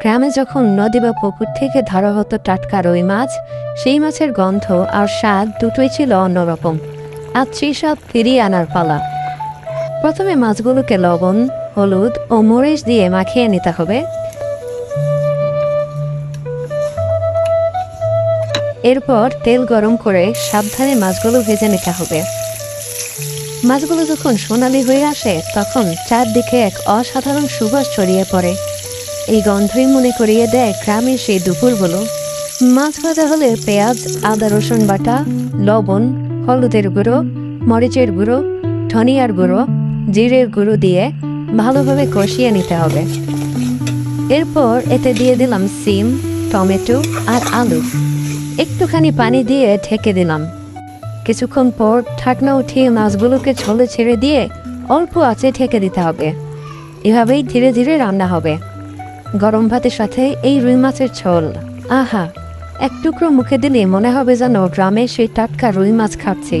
গ্রামে যখন নদী বা পুকুর থেকে ধরা হতো টাটকা রুই মাছ, সেই মাছের গন্ধ আর স্বাদ দুটোই ছিল অন্যরকম। আজ সেই স্বাদ ফিরিয়ে আনার পালা। প্রথমে মাছগুলোকে লবণ, হলুদ ও মরিচ দিয়ে মাখিয়ে নিতে হবে। এরপর তেল গরম করে সাবধানে মাছগুলো ভেজে নিতে হবে। মাছগুলো যখন সোনালি হয়ে আসে তখন চারদিকে এক অসাধারণ সুবাস ছড়িয়ে পড়ে। এই গন্ধই মনে করিয়ে দেয় গ্রামের সেই দুপুরগুলো। মাছ ভাজা হলে পেঁয়াজ, আদা, রসুন বাটা, লবণ, হলুদের গুঁড়ো, মরিচের গুঁড়ো, ধনিয়ার গুঁড়ো, জিরের গুঁড়ো দিয়ে ভালোভাবে কষিয়ে নিতে হবে। এরপর এতে দিয়ে দিলাম সিম, টমেটো আর আলু। একটুখানি পানি দিয়ে ঢেকে দিলাম। কিছুক্ষণ পর ঢাকনা উঠিয়ে মাছগুলোকে ঝোলে ছেড়ে দিয়ে অল্প আঁচে ঢেকে দিতে হবে। এভাবেই ধীরে ধীরে রান্না হবে। গরম ভাতের সাথে এই রুই মাছের ঝোল, আহা! এক টুকরো মুখে দিলে মনে হবে যেন গ্রামে সেই টাটকা রুই মাছ খাচ্ছি।